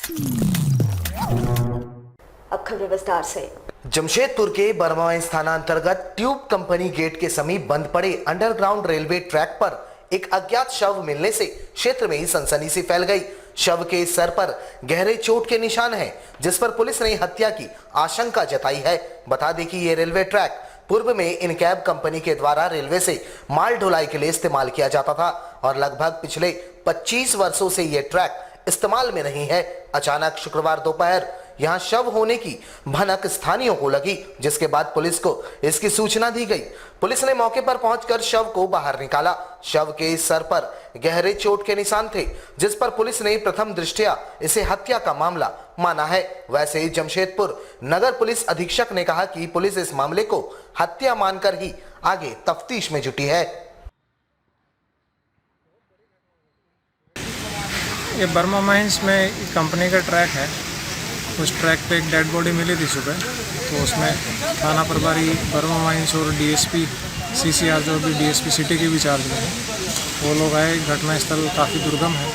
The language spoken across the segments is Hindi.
अब खबर विस्तार से। जमशेदपुर के बरमावाइंस थाना अंतर्गत ट्यूब कंपनी गेट के समीप बंद पड़े अंडरग्राउंड रेलवे ट्रैक पर एक अज्ञात शव मिलने से क्षेत्र में ही सनसनी सी फैल गई। शव के सर पर गहरे चोट के निशान हैं, जिस पर पुलिस ने हत्या की आशंका जताई है। बता दें कि ये रेलवे ट्रैक पूर्व में इन कैब कंपनी के द्वारा रेलवे से माल ढुलाई के लिए इस्तेमाल किया जाता था और लगभग पिछले 25 वर्षों से ये ट्रैक इस्तेमाल में नहीं है। अचानक शुक्रवार दोपहर यहां शव होने की भनक स्थानीयों को लगी, जिसके बाद पुलिस को इसकी सूचना दी गई। पुलिस ने मौके पर पहुंचकर शव को बाहर निकाला। शव के सर पर गहरे चोट के निशान थे, जिस पर पुलिस ने प्रथम दृष्टया इसे हत्या का मामला माना है। वैसे ही जमशेदपुर नगर पुलिस अधीक्षक ने कहा कि पुलिस इस मामले को हत्या मानकर ही आगे तफ्तीश में जुटी है। ये बर्मा माइंस में कंपनी का ट्रैक है। उस ट्रैक पे एक डेड बॉडी मिली थी सुबह, तो उसमें थाना प्रभारी बर्मा माइंस और डीएसपी सीसीआर जो भी डीएसपी सिटी के भी चार्ज में है, वो लोग आए। घटनास्थल काफ़ी दुर्गम है,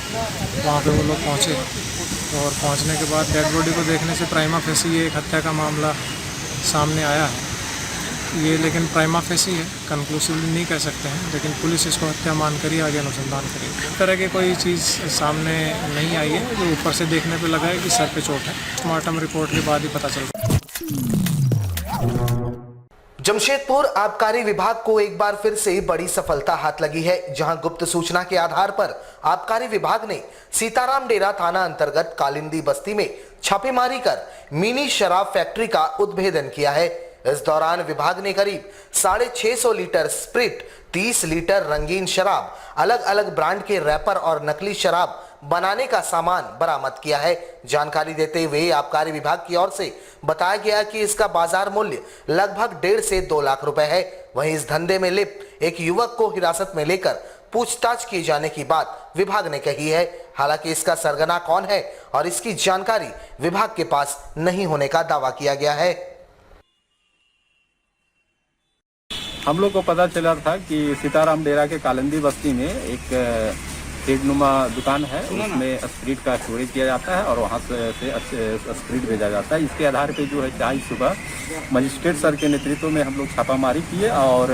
वहाँ पे वो लोग पहुँचे और पहुँचने के बाद डेड बॉडी को देखने से प्राइमा फेसी ये एक हत्या का मामला सामने आया है। ये लेकिन प्राइमा फेसी है, कंक्लूसिवली नहीं कह सकते हैं, लेकिन पुलिस इसको हत्या मानकर ही आगे अनुसंधान करेगी। इस तरह की कोई चीज़ सामने नहीं आई है। जो ऊपर से देखने पे लगा है कि सर पे चोट है। पोस्टमार्टम रिपोर्ट के बाद ही पता चलता है। जमशेदपुर आबकारी विभाग को एक बार फिर से बड़ी सफलता हाथ लगी है, जहां गुप्त सूचना के आधार पर आबकारी विभाग ने सीताराम डेरा थाना अंतर्गत कालिंदी बस्ती में छापेमारी कर मिनी शराब फैक्ट्री का उद्भेदन किया है। इस दौरान विभाग ने करीब 650 लीटर स्प्रिट, 30 लीटर रंगीन शराब, अलग अलग ब्रांड के रैपर और नकली शराब बनाने का सामान बरामद किया है। जानकारी देते हुए आबकारी विभाग की ओर से बताया गया कि इसका बाजार मूल्य लगभग 1.5 से 2 लाख रुपए है। वहीं इस धंधे में लिप्त एक युवक को हिरासत में लेकर पूछताछ किए जाने की बात विभाग ने कही है। हालांकि इसका सरगना कौन है और इसकी जानकारी विभाग के पास नहीं होने का दावा किया गया है। हम लोग को पता चला था कि सीताराम डेरा के कालिंदी बस्ती में एक शेडनुमा दुकान है, उसमें स्प्रिट का चोरी किया जाता है और वहाँ से स्प्रिट भेजा जाता है। इसके आधार पे जो है आज सुबह मजिस्ट्रेट सर के नेतृत्व में हम लोग छापामारी किए और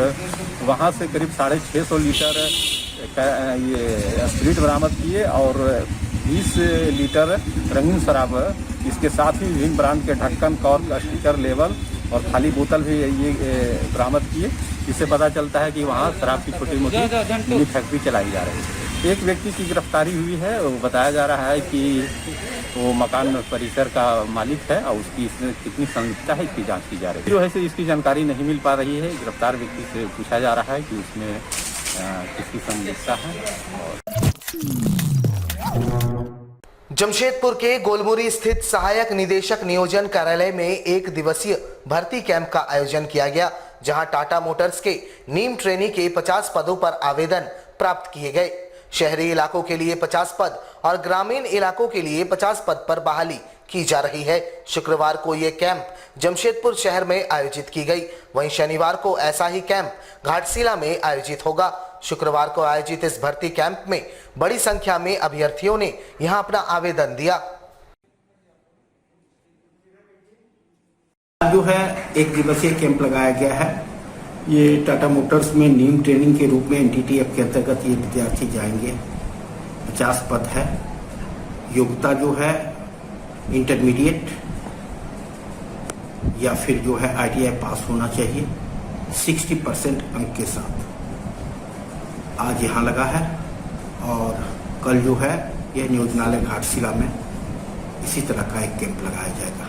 वहाँ से करीब 650 लीटर ये स्प्रिट बरामद किए और 20 लीटर रंगीन शराब, इसके साथ ही विभिन्न ब्रांड के ढक्कन, कॉर्क, स्टिकर, लेबल और खाली बोतल भी ये बरामद किए। इससे पता चलता है कि वहाँ शराब की छोटी मोटी मिनी फैक्ट्री चलाई जा रही है। एक व्यक्ति की गिरफ्तारी हुई है। वो बताया जा रहा है कि वो मकान परिसर का मालिक है और उसकी इसमें कितनी संलिप्तता है इसकी जांच की जा रही है। जो है से इसकी जानकारी नहीं मिल पा रही है। गिरफ्तार व्यक्ति से पूछा जा रहा है कि उसमें किसकी संलिप्तता है। जमशेदपुर के गोलमुरी स्थित सहायक निदेशक नियोजन कार्यालय में 1 दिवसीय भर्ती कैंप का आयोजन किया गया, जहां टाटा मोटर्स के नीम ट्रेनी के 50 पदों पर आवेदन प्राप्त किए गए। शहरी इलाकों के लिए 50 पद और ग्रामीण इलाकों के लिए 50 पद पर बहाली की जा रही है। शुक्रवार को यह कैंप जमशेदपुर शहर में आयोजित की गई। वहीं शनिवार को ऐसा ही कैंप घाटशिला में आयोजित होगा। शुक्रवार को आयोजित इस भर्ती कैंप में बड़ी संख्या में अभ्यर्थियों ने यहां अपना आवेदन दिया। जो है 1 दिवसीय कैंप लगाया गया है। ये टाटा मोटर्स में नीम ट्रेनिंग के रूप में एनटीटीएफ के अंतर्गत ये विद्यार्थी जाएंगे। 50 पद है। योग्यता जो है इंटरमीडिएट या फिर जो है आईटीआई पास होना चाहिए 60% अंक के साथ। आज यहाँ लगा है और कल जो है यह नियोजनालय घाटशिला में इसी तरह का एक कैंप लगाया जाएगा।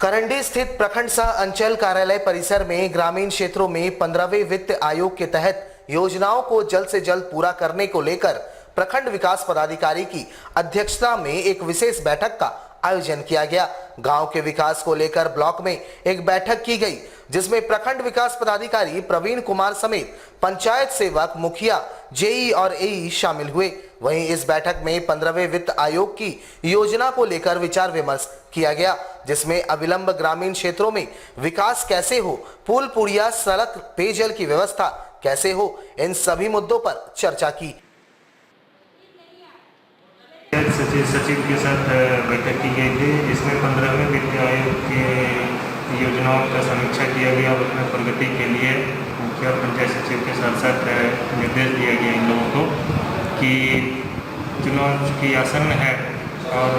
करंडी स्थित प्रखंड सह अंचल कार्यालय परिसर में ग्रामीण क्षेत्रों में 15वें वित्त आयोग के तहत योजनाओं को जल्द से जल्द पूरा करने को लेकर प्रखंड विकास पदाधिकारी की अध्यक्षता में एक विशेष बैठक का आयोजन किया गया। गांव के विकास को लेकर ब्लॉक में एक बैठक की गई, जिसमें प्रखंड विकास पदाधिकारी प्रवीण कुमार समेत पंचायत सेवक, मुखिया, जेई और एई शामिल हुए। वहीं इस बैठक में 15वें वित्त आयोग की योजना को लेकर विचार विमर्श किया गया, जिसमें अविलंब ग्रामीण क्षेत्रों में विकास कैसे हो, पुल पुड़िया, सड़क, पेयजल की व्यवस्था कैसे हो, इन सभी मुद्दों पर चर्चा की। सचिव के साथ बैठक की गई थी, जिसमें 15वें वित्त आयोग के योजनाओं का समीक्षा किया गया और उसमें प्रगति के लिए मुख्य और पंचायत सचिव के साथ साथ निर्देश दिया गया इन लोगों को कि चुनाव की आसन्न है और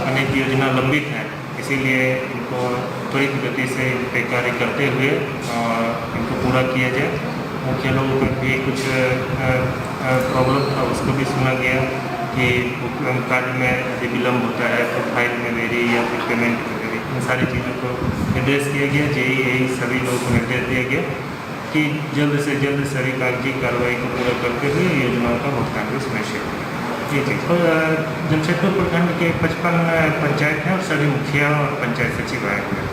अनेक योजना लंबित हैं, इसीलिए इनको त्वरित गति से इन पर कार्य करते हुए इनको पूरा किया जाए। मुख्य लोगों का भी कुछ प्रॉब्लम था, उसको भी सुना गया कि कार्य में यदि विलम्ब होता है तो फाइल में देरी या फिर पेमेंट में देरी, इन सारी चीज़ों को निर्देश दिया गया। यही सभी लोगों को निर्देश दिया गया कि जल्द से जल्द सभी कागजी कार्रवाई को पूरा करते हुए योजनाओं का भुगतान भी सुनिश्चित हो। जी जी, तो जमशेदपुर प्रखंड के 55 पंचायत हैं और सभी मुखिया और पंचायत सचिव आए हुए हैं।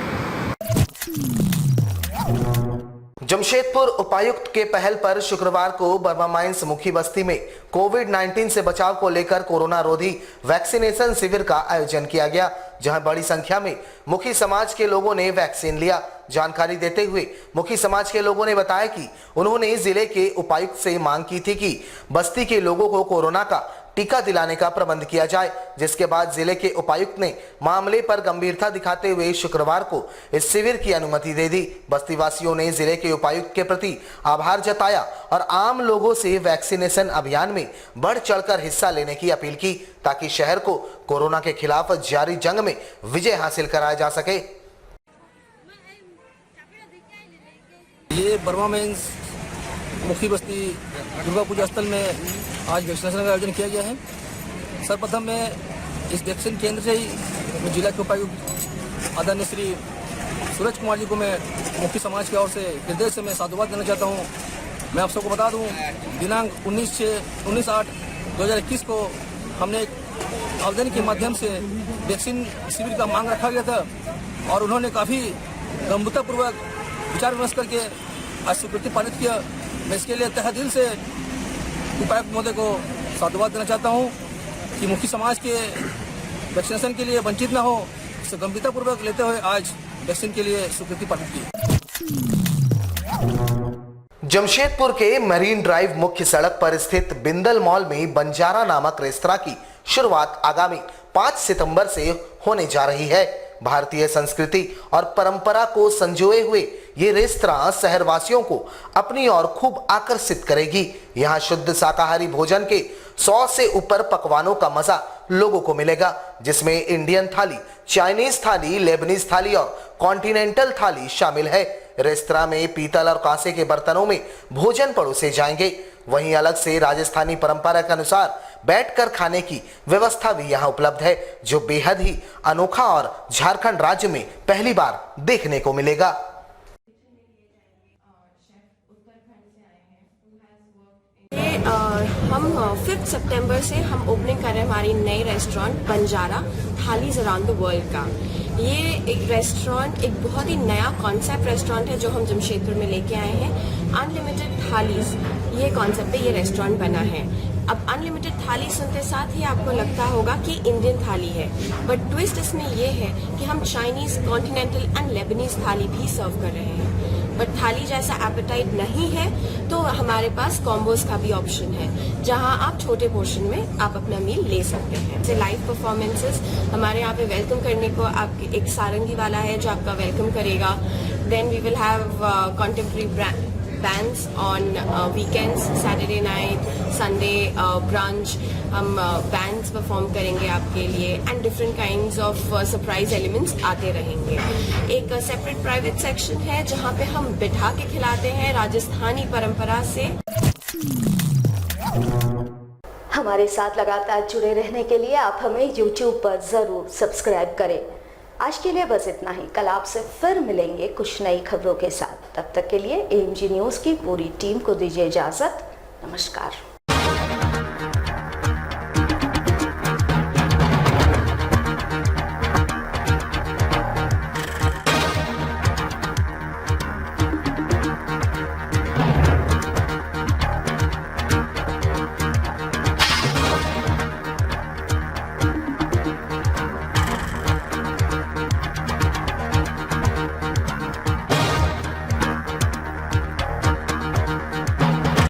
जमशेदपुर उपायुक्त के पहल पर शुक्रवार को बर्मा माइंस मुखी बस्ती में कोविड-19 से बचाव को लेकर कोरोना रोधी वैक्सीनेशन शिविर का आयोजन किया गया, जहां बड़ी संख्या में मुखी समाज के लोगों ने वैक्सीन लिया। जानकारी देते हुए मुखी समाज के लोगों ने बताया कि उन्होंने जिले के उपायुक्त से मांग की थी कि बस्ती के लोगों को कोरोना का टीका दिलाने का प्रबंध किया जाए, जिसके बाद जिले के उपायुक्त ने मामले पर गंभीरता दिखाते हुए शुक्रवार को इस शिविर की अनुमति दे दी। बस्ती वासियों ने जिले के उपायुक्त के प्रति आभार जताया और आम लोगों से वैक्सीनेशन अभियान में बढ़ चढ़कर हिस्सा लेने की अपील की, ताकि शहर को कोरोना के खिलाफ जारी जंग में विजय हासिल कराया जा सके। ये बर्मा मेंस मुखी बस्ती दुर्गा पूजा स्थल में आज वैक्सीनेशन का आयोजन किया गया है। सर्वप्रथम मैं इस वैक्सीन केंद्र से ही जिला के उपायुक्त आदरणीय श्री सूरज कुमार जी को मैं मुखी समाज की ओर से हृदय से मैं साधुवाद देना चाहता हूँ। मैं आप सबको बता दूँ, दिनांक 19/8/2021 को हमने एक आवेदन के माध्यम से वैक्सीन शिविर का मांग रखा गया था और उन्होंने काफ़ी गंभीरतापूर्वक विचार विमर्श करके आज स्वीकृति पारित किया। मैं इसके लिए तहे दिल से उपायुक्त महोदय को साधुवाद देना चाहता हूं कि मुखी समाज के वैक्सीनेशन के लिए वंचित न हो, इसे गंभीरतापूर्वक लेते हुए आज वैक्सीन के लिए स्वीकृति पारित की। जमशेदपुर के मरीन ड्राइव मुख्य सड़क पर स्थित बिंदल मॉल में बंजारा नामक रेस्तरां की शुरुआत आगामी 5 सितंबर से होने जा रही है। भारतीय संस्कृति और परंपरा को संजोए हुए ये रेस्तरां शहरवासियों को अपनी ओर खूब आकर्षित करेगी। यहाँ शुद्ध शाकाहारी भोजन के 100 से ऊपर पकवानों का मजा लोगों को मिलेगा, जिसमें इंडियन थाली, चाइनीज थाली, लेबनीज थाली और कॉन्टिनेंटल थाली शामिल है। रेस्तरां में पीतल और कांसे के बर्तनों में भोजन परोसे जाएंगे। वहीं अलग से राजस्थानी परंपरा के अनुसार बैठकर खाने की व्यवस्था भी यहाँ उपलब्ध है, जो बेहद ही अनोखा और झारखंड राज्य में पहली बार देखने को मिलेगा। हम 5 सितंबर से हम ओपनिंग कर रहे हैं हमारी नई restaurant Banjara thalis around the world का। ये एक रेस्टोरेंट एक बहुत ही नया कॉन्सेप्ट रेस्टोरेंट है जो हम जमशेदपुर में लेके आए हैं। अनलिमिटेड थालीज ये कॉन्सेप्ट पे ये रेस्टोरेंट बना है। अब अनलिमिटेड थाली सुनते साथ ही आपको लगता होगा कि इंडियन थाली है, बट ट्विस्ट इसमें ये है कि हम चाइनीज, कॉन्टिनेंटल एंड लेबनीज थाली भी सर्व कर रहे हैं। बट थाली जैसा एपेटाइट नहीं है तो हमारे पास कॉम्बोज का भी ऑप्शन है, जहां आप छोटे पोर्शन में आप अपना मील ले सकते हैं। जैसे लाइव परफॉर्मेंसेस हमारे यहाँ पे वेलकम करने को आपके एक सारंगी वाला है जो आपका वेलकम करेगा। Then we will have contemporary bands on weekends, Saturday night, Sunday brunch, हम bands perform करेंगे आपके लिए and different kinds of surprise elements आते रहेंगे। एक separate private section है जहाँ पे हम बिठा के खिलाते हैं राजस्थानी परंपरा से। हमारे साथ लगातार जुड़े रहने के लिए आप हमें YouTube पर ज़रूर सब्सक्राइब करें। आज के लिए बस इतना ही। कल आपसे फिर मिलेंगे कुछ नई खबरों के साथ। तब तक के लिए AMG न्यूज़ की पूरी टीम को दीजिए इजाज़त। नमस्कार।